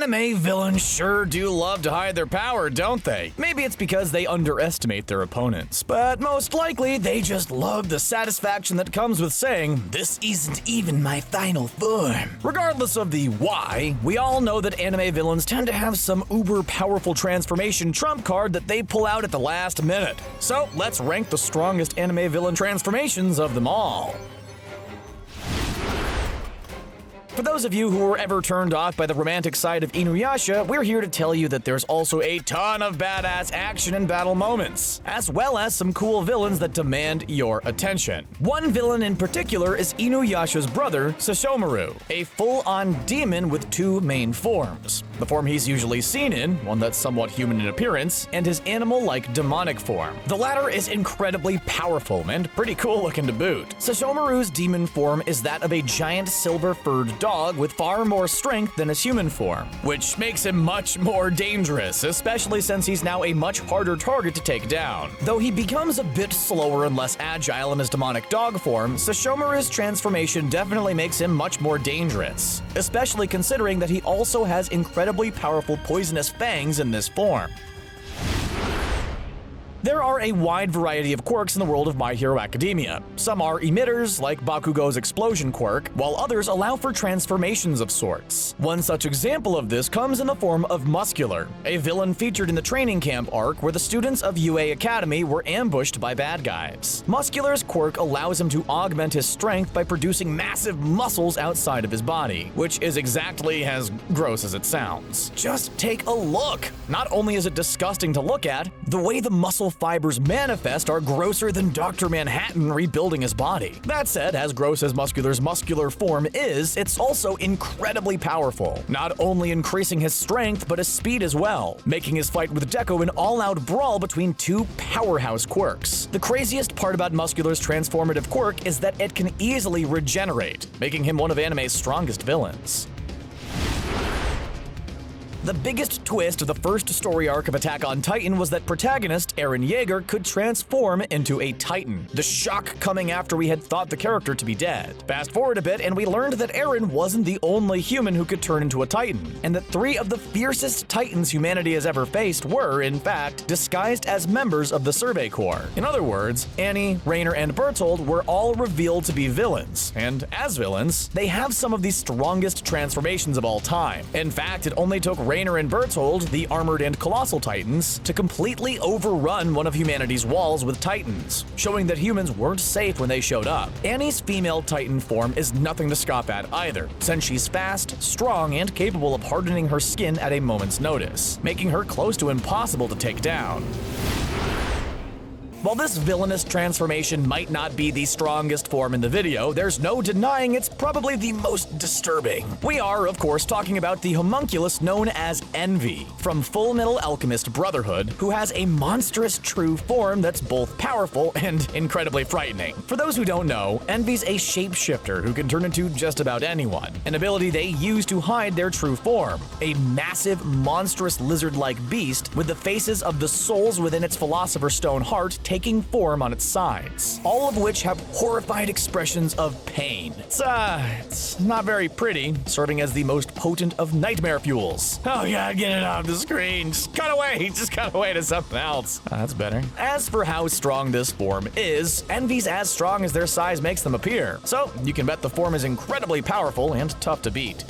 Anime villains sure do love to hide their power, don't they? Maybe it's because they underestimate their opponents, but most likely they just love the satisfaction that comes with saying, "This isn't even my final form." Regardless of the why, we all know that anime villains tend to have some uber powerful transformation trump card that they pull out at the last minute. So let's rank the strongest anime villain transformations of them all. For those of you who were ever turned off by the romantic side of Inuyasha, we're here to tell you that there's also a ton of badass action and battle moments, as well as some cool villains that demand your attention. One villain in particular is Inuyasha's brother, Sesshomaru, a full-on demon with two main forms. The form he's usually seen in, one that's somewhat human in appearance, and his animal-like demonic form. The latter is incredibly powerful and pretty cool looking to boot. Sesshomaru's demon form is that of a giant silver-furred dog with far more strength than his human form, which makes him much more dangerous, especially since he's now a much harder target to take down. Though he becomes a bit slower and less agile in his demonic dog form, Sesshomaru's transformation definitely makes him much more dangerous, especially considering that he also has incredibly powerful poisonous fangs in this form. There are a wide variety of quirks in the world of My Hero Academia. Some are emitters, like Bakugo's explosion quirk, while others allow for transformations of sorts. One such example of this comes in the form of MUSCULAR, a villain featured in the training camp arc where the students of UA Academy were ambushed by bad guys. MUSCULAR's quirk allows him to augment his strength by producing massive muscles outside of his body, which is exactly as gross as it sounds. Just take a look! Not only is it disgusting to look at, the way the muscle fibers manifest are grosser than Dr. Manhattan rebuilding his body. That said, as gross as MUSCULAR's muscular form is, it's also incredibly powerful, not only increasing his strength but his speed as well, making his fight with Deku an all-out brawl between two powerhouse quirks. The craziest part about MUSCULAR's transformative quirk is that it can easily regenerate, making him one of anime's strongest villains. The biggest twist of the first story arc of Attack on Titan was that protagonist Eren YEAGER could transform into a Titan, the shock coming after we had thought the character to be dead. Fast forward a bit and we learned that Eren wasn't the only human who could turn into a Titan, and that three of the fiercest Titans humanity has ever faced were, in fact, disguised as members of the Survey Corps. In other words, Annie, Reiner, and Bertold were all revealed to be villains, and as villains, they have some of the strongest transformations of all time. In fact, it only took Reiner and Bertold, the armored and colossal Titans, to completely overrun one of humanity's walls with Titans, showing that humans weren't safe when they showed up. Annie's female Titan form is nothing to scoff at either, since she's fast, strong, and capable of hardening her skin at a moment's notice, making her close to impossible to take down. While this villainous transformation might not be the strongest form in the video, there's no denying it's probably the most disturbing. We are, of course, talking about the homunculus known as Envy, from Full Metal Alchemist Brotherhood, who has a monstrous true form that's both powerful and incredibly frightening. For those who don't know, Envy's a shapeshifter who can turn into just about anyone, an ability they use to hide their true form. A massive, monstrous lizard-like beast with the faces of the souls within its Philosopher's Stone heart taking form on its sides, all of which have horrified expressions of pain. It's not very pretty, serving as the most potent of nightmare fuels. Oh yeah, get it off the screen. Just cut away to something else. That's better. As for how strong this form is, Envy's as strong as their size makes them appear, so you can bet the form is incredibly powerful and tough to beat.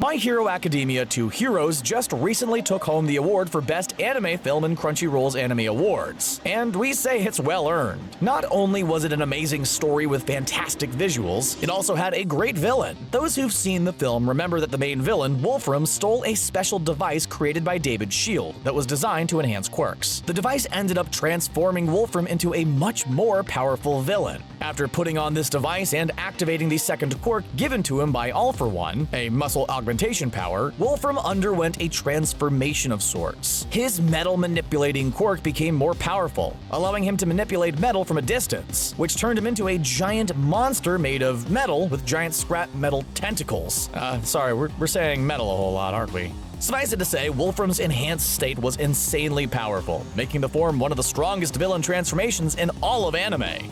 My Hero Academia 2 Heroes just recently took home the award for Best Anime Film in Crunchyroll's Anime Awards, and we say it's well earned. Not only was it an amazing story with fantastic visuals, it also had a great villain. Those who've seen the film remember that the main villain, Wolfram, stole a special device created by David Shield that was designed to enhance quirks. The device ended up transforming Wolfram into a much more powerful villain. After putting on this device and activating the second quirk given to him by All For One, a muscle augmentation power, Wolfram underwent a transformation of sorts. His metal manipulating quirk became more powerful, allowing him to manipulate metal from a distance, which turned him into a giant monster made of metal with giant scrap metal tentacles. Sorry, we're saying metal a whole lot, aren't we? Suffice it to say, Wolfram's enhanced state was insanely powerful, making the form one of the strongest villain transformations in all of anime.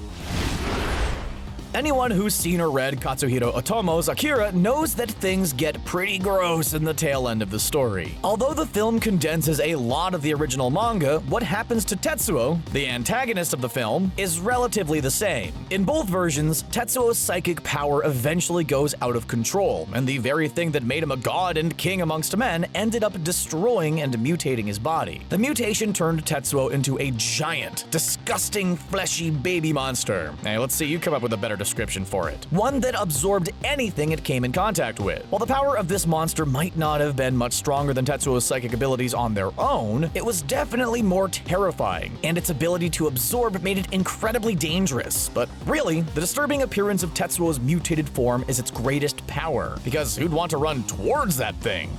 Anyone who's seen or read Katsuhiro Otomo's Akira knows that things get pretty gross in the tail end of the story. Although the film condenses a lot of the original manga, what happens to Tetsuo, the antagonist of the film, is relatively the same. In both versions, Tetsuo's psychic power eventually goes out of control, and the very thing that made him a god and king amongst men ended up destroying and mutating his body. The mutation turned Tetsuo into a giant, disgusting, fleshy baby monster. Hey, let's see, you come up with a better description for it. One that absorbed anything it came in contact with. While the power of this monster might not have been much stronger than Tetsuo's psychic abilities on their own, it was definitely more terrifying, and its ability to absorb made it incredibly dangerous. But really, the disturbing appearance of Tetsuo's mutated form is its greatest power, because who'd want to run towards that thing?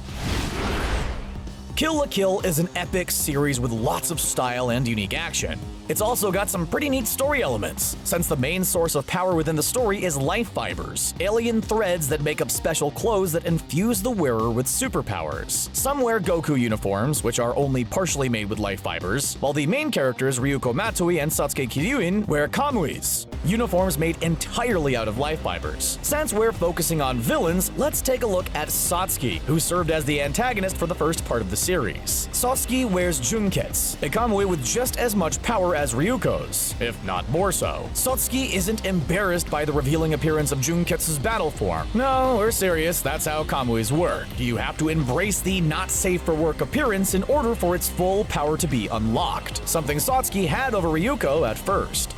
Kill la Kill is an epic series with lots of style and unique action. It's also got some pretty neat story elements, since the main source of power within the story is life fibers, alien threads that make up special clothes that infuse the wearer with superpowers. Some wear Goku uniforms, which are only partially made with life fibers, while the main characters Ryuko Matsui and Satsuki Kiryuin wear kamuis, uniforms made entirely out of life fibers. Since we're focusing on villains, let's take a look at Satsuki, who served as the antagonist for the first part of the series. Satsuki wears Junkets, a kamui with just as much power as Ryuko's, if not more so. Satsuki isn't embarrassed by the revealing appearance of Junkets' battle form. No, we're serious, that's how kamuis work. You have to embrace the not safe for work appearance in order for its full power to be unlocked, something Satsuki had over Ryuko at first.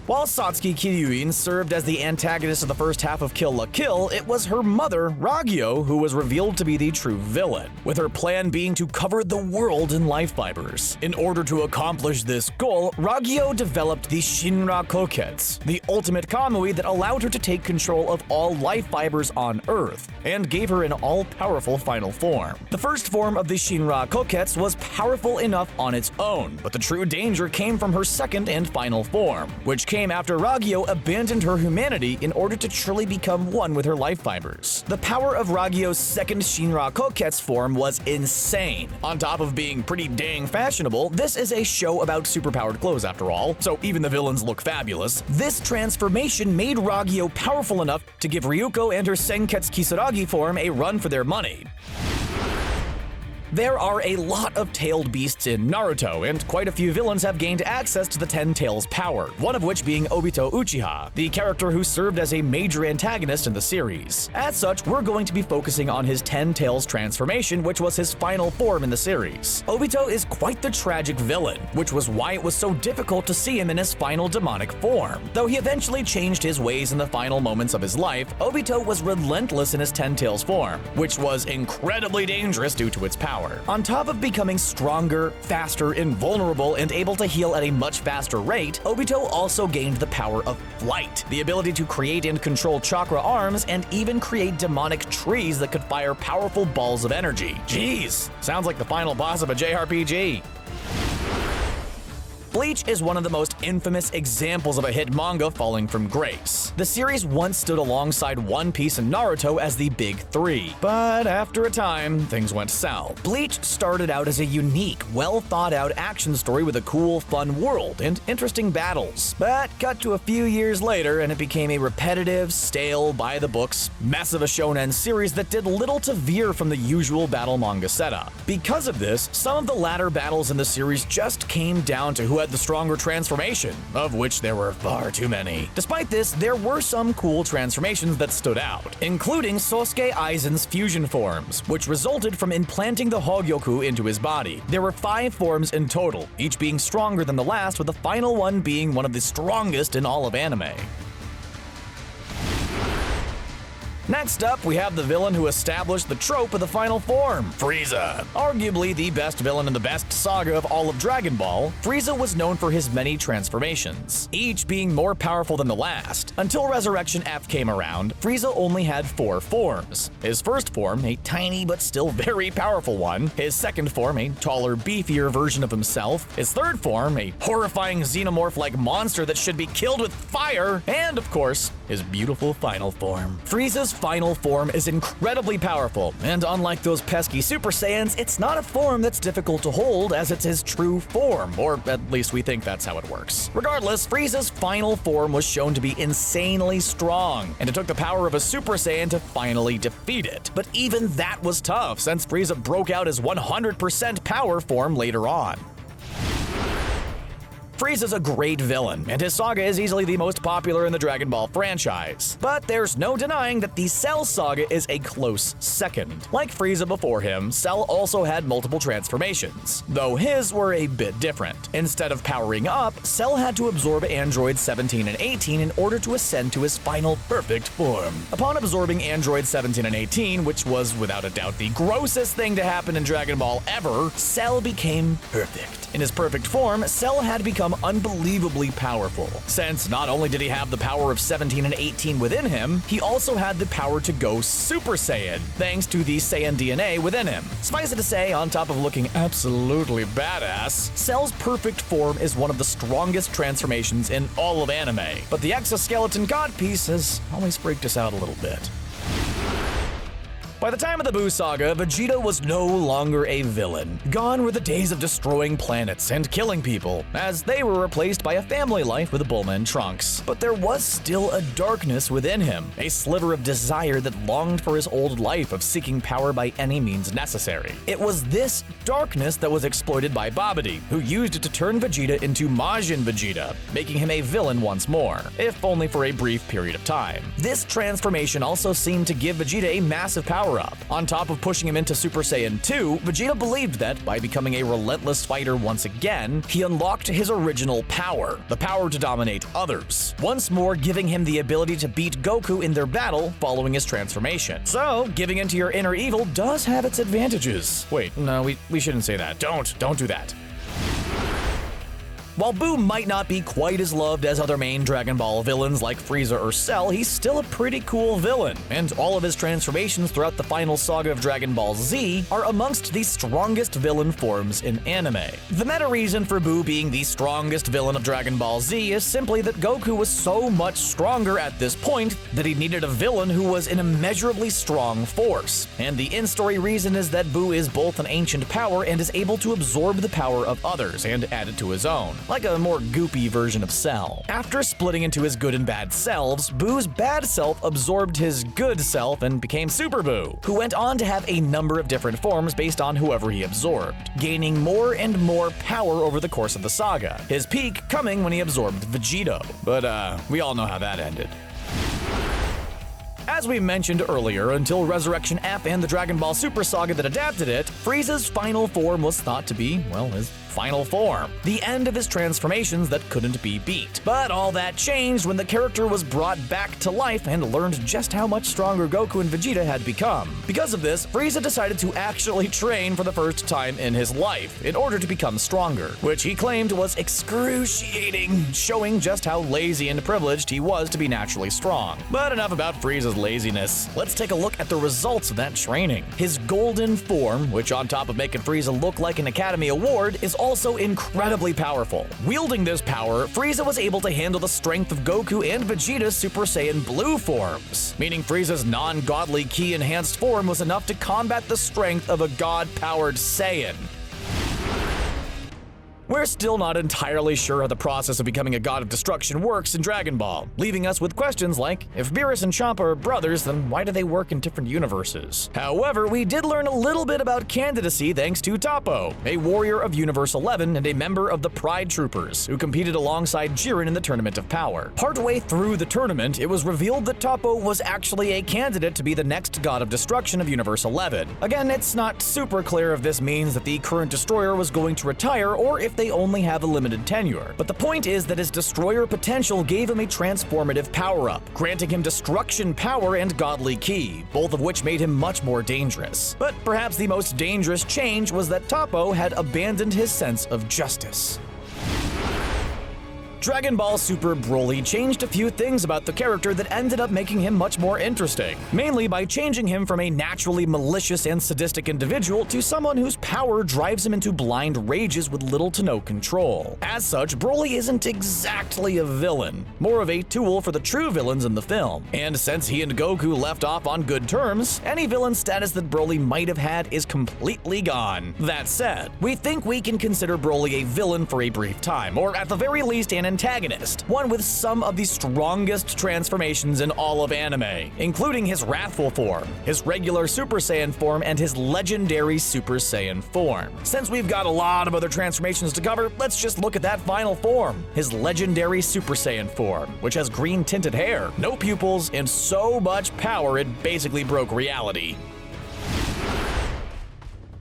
While Satsuki Kiryuin served as the antagonist of the first half of Kill la Kill, it was her mother, Ragyo, who was revealed to be the true villain, with her plan being to cover the world in life fibers. In order to accomplish this goal, Ragyo developed the Shinra Koketsu, the ultimate kamui that allowed her to take control of all life fibers on Earth, and gave her an all-powerful final form. The first form of the Shinra Koketsu was powerful enough on its own, but the true danger came from her second and final form, which came after Ragyo abandoned her humanity in order to truly become one with her life fibers. The power of Ragyo's second Shinra Koketsu form was insane. On top of being pretty dang fashionable, this is a show about superpowered clothes after all, so even the villains look fabulous. This transformation made Ragyo powerful enough to give Ryuko and her Senketsu Kisaragi form a run for their money. There are a lot of tailed beasts in Naruto, and quite a few villains have gained access to the Ten Tails power, one of which being Obito Uchiha, the character who served as a major antagonist in the series. As such, we're going to be focusing on his Ten Tails transformation, which was his final form in the series. Obito is quite the tragic villain, which was why it was so difficult to see him in his final demonic form. Though he eventually changed his ways in the final moments of his life, Obito was relentless in his Ten Tails form, which was incredibly dangerous due to its power. On top of becoming stronger, faster, invulnerable, and able to heal at a much faster rate, Obito also gained the power of flight, the ability to create and control chakra arms, and even create demonic trees that could fire powerful balls of energy. Jeez, sounds like the final boss of a JRPG. Bleach is one of the most infamous examples of a hit manga falling from grace. The series once stood alongside One Piece and Naruto as the big three, but after a time, things went south. Bleach started out as a unique, well-thought-out action story with a cool, fun world and interesting battles, but cut to a few years later and it became a repetitive, stale, by-the-books mess of a shonen series that did little to veer from the usual battle manga setup. Because of this, some of the latter battles in the series just came down to who had the stronger transformation, of which there were far too many. Despite this, there were some cool transformations that stood out, including Sosuke Aizen's fusion forms, which resulted from implanting the Hogyoku into his body. There were 5 forms in total, each being stronger than the last, with the final one being one of the strongest in all of anime. Next up, we have the villain who established the trope of the final form, Frieza. Arguably the best villain in the best saga of all of Dragon Ball, Frieza was known for his many transformations, each being more powerful than the last. Until Resurrection F came around, Frieza only had 4 forms. His first form, a tiny but still very powerful one. His second form, a taller, beefier version of himself. His third form, a horrifying xenomorph-like monster that should be killed with fire. And, of course, his beautiful final form. Frieza's final form is incredibly powerful, and unlike those pesky Super Saiyans, it's not a form that's difficult to hold as it's his true form, or at least we think that's how it works. Regardless, Frieza's final form was shown to be insanely strong, and it took the power of a Super Saiyan to finally defeat it. But even that was tough, since Frieza broke out his 100% power form later on. Frieza's a great villain, and his saga is easily the most popular in the Dragon Ball franchise. But there's no denying that the Cell saga is a close second. Like Frieza before him, Cell also had multiple transformations, though his were a bit different. Instead of powering up, Cell had to absorb androids 17 and 18 in order to ascend to his final perfect form. Upon absorbing androids 17 and 18, which was without a doubt the grossest thing to happen in Dragon Ball ever, Cell became perfect. In his perfect form, Cell had become unbelievably powerful, since not only did he have the power of 17 and 18 within him, he also had the power to go Super Saiyan, thanks to the Saiyan DNA within him. Suffice it to say, on top of looking absolutely badass, Cell's perfect form is one of the strongest transformations in all of anime, but the exoskeleton god piece has always freaked us out a little bit. By the time of the Buu saga, Vegeta was no longer a villain. Gone were the days of destroying planets and killing people, as they were replaced by a family life with Bulma and Trunks. But there was still a darkness within him, a sliver of desire that longed for his old life of seeking power by any means necessary. It was this darkness that was exploited by Babidi, who used it to turn Vegeta into Majin Vegeta, making him a villain once more, if only for a brief period of time. This transformation also seemed to give Vegeta a massive power up. On top of pushing him into Super Saiyan 2, Vegeta believed that by becoming a relentless fighter once again, he unlocked his original power, the power to dominate others, once more giving him the ability to beat Goku in their battle following his transformation. So, giving into your inner evil does have its advantages. Wait, no, we shouldn't say that. Don't do that. While Buu might not be quite as loved as other main Dragon Ball villains like Frieza or Cell, he's still a pretty cool villain, and all of his transformations throughout the final saga of Dragon Ball Z are amongst the strongest villain forms in anime. The meta reason for Buu being the strongest villain of Dragon Ball Z is simply that Goku was so much stronger at this point that he needed a villain who was an immeasurably strong force. And the in-story reason is that Buu is both an ancient power and is able to absorb the power of others and add it to his own, like a more goopy version of Cell. After splitting into his good and bad selves, Buu's bad self absorbed his good self and became Super Buu, who went on to have a number of different forms based on whoever he absorbed, gaining more and more power over the course of the saga, his peak coming when he absorbed Vegito. But we all know how that ended. As we mentioned earlier, until Resurrection F and the Dragon Ball Super saga that adapted it, Frieza's final form was thought to be, well, his final form, the end of his transformations that couldn't be beat. But all that changed when the character was brought back to life and learned just how much stronger Goku and Vegeta had become. Because of this, Frieza decided to actually train for the first time in his life in order to become stronger, which he claimed was excruciating, showing just how lazy and privileged he was to be naturally strong. But enough about Frieza's laziness. Let's take a look at the results of that training. His golden form, which on top of making Frieza look like an Academy Award, is also incredibly powerful. Wielding this power, Frieza was able to handle the strength of Goku and Vegeta's Super Saiyan Blue forms, meaning Frieza's non-godly ki-enhanced form was enough to combat the strength of a god-powered Saiyan. We're still not entirely sure how the process of becoming a god of destruction works in Dragon Ball, leaving us with questions like, if Beerus and Champa are brothers, then why do they work in different universes? However, we did learn a little bit about candidacy thanks to Toppo, a warrior of Universe 11 and a member of the Pride Troopers, who competed alongside Jiren in the Tournament of Power. Partway through the tournament, it was revealed that Toppo was actually a candidate to be the next god of destruction of Universe 11. Again, it's not super clear if this means that the current destroyer was going to retire or if they only have a limited tenure. But the point is that his destroyer potential gave him a transformative power-up, granting him destruction power and godly ki, both of which made him much more dangerous. But perhaps the most dangerous change was that Toppo had abandoned his sense of justice. Dragon Ball Super Broly changed a few things about the character that ended up making him much more interesting, mainly by changing him from a naturally malicious and sadistic individual to someone whose power drives him into blind rages with little to no control. As such, Broly isn't exactly a villain, more of a tool for the true villains in the film, and since he and Goku left off on good terms, any villain status that Broly might have had is completely gone. That said, we think we can consider Broly a villain for a brief time, or at the very least an antagonist, one with some of the strongest transformations in all of anime, including his wrathful form, his regular Super Saiyan form, and his legendary Super Saiyan form. Since we've got a lot of other transformations to cover, let's just look at that final form, his legendary Super Saiyan form, which has green tinted hair, no pupils, and so much power it basically broke reality.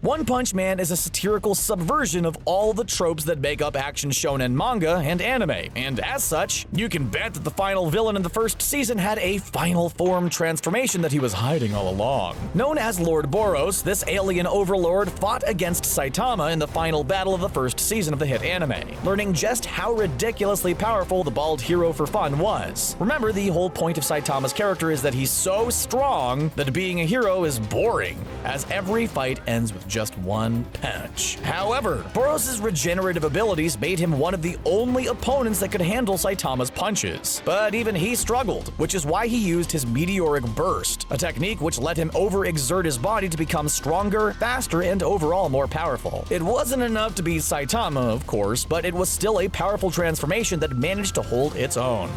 One Punch Man is a satirical subversion of all the tropes that make up action shonen manga and anime, and as such, you can bet that the final villain in the first season had a final form transformation that he was hiding all along. Known as Lord Boros, this alien overlord fought against Saitama in the final battle of the first season of the hit anime, learning just how ridiculously powerful the bald hero for fun was. Remember, the whole point of Saitama's character is that he's so strong that being a hero is boring, as every fight ends with just one punch. However, Boros' regenerative abilities made him one of the only opponents that could handle Saitama's punches. But even he struggled, which is why he used his meteoric burst, a technique which let him overexert his body to become stronger, faster, and overall more powerful. It wasn't enough to beat Saitama, of course, but it was still a powerful transformation that managed to hold its own.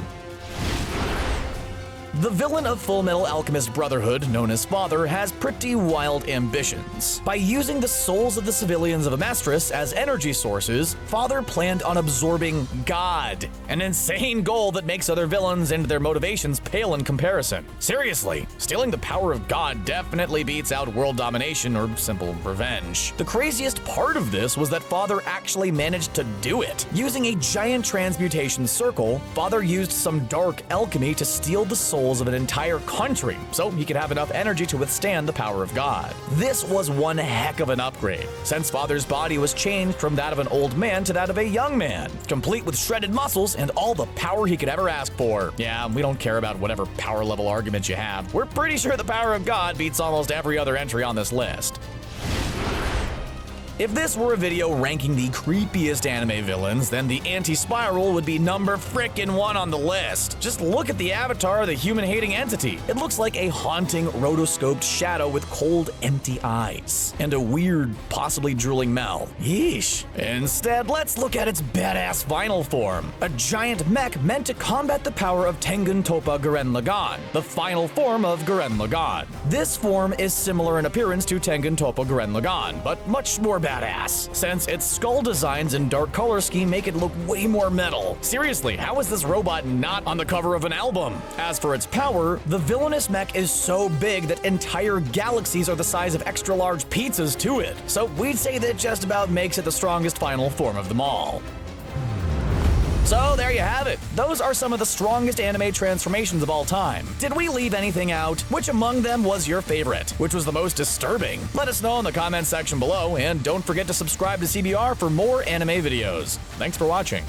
The villain of Full Metal Alchemist Brotherhood, known as Father, has pretty wild ambitions. By using the souls of the civilians of Amastris as energy sources, Father planned on absorbing God, an insane goal that makes other villains and their motivations pale in comparison. Seriously, stealing the power of God definitely beats out world domination or simple revenge. The craziest part of this was that Father actually managed to do it. Using a giant transmutation circle, Father used some dark alchemy to steal the souls of an entire country, so he could have enough energy to withstand the power of God. This was one heck of an upgrade, since Father's body was changed from that of an old man to that of a young man, complete with shredded muscles and all the power he could ever ask for. Yeah, we don't care about whatever power level arguments you have. We're pretty sure the power of God beats almost every other entry on this list. If this were a video ranking the creepiest anime villains, then the Anti-Spiral would be number frickin' 1 on the list. Just look at the avatar of the human-hating entity. It looks like a haunting, rotoscoped shadow with cold, empty eyes. And a weird, possibly drooling mouth. Yeesh. Instead, let's look at its badass final form. A giant mech meant to combat the power of Tengen Toppa Gurren Lagann, the final form of Gurren Lagann. This form is similar in appearance to Tengen Toppa Gurren Lagann, but much more badass, since its skull designs and dark color scheme make it look way more metal. Seriously, how is this robot not on the cover of an album? As for its power, the villainous mech is so big that entire galaxies are the size of extra-large pizzas to it, so we'd say that just about makes it the strongest final form of them all. So there you have it. Those are some of the strongest anime transformations of all time. Did we leave anything out? Which among them was your favorite? Which was the most disturbing? Let us know in the comments section below, and don't forget to subscribe to CBR for more anime videos. Thanks for watching.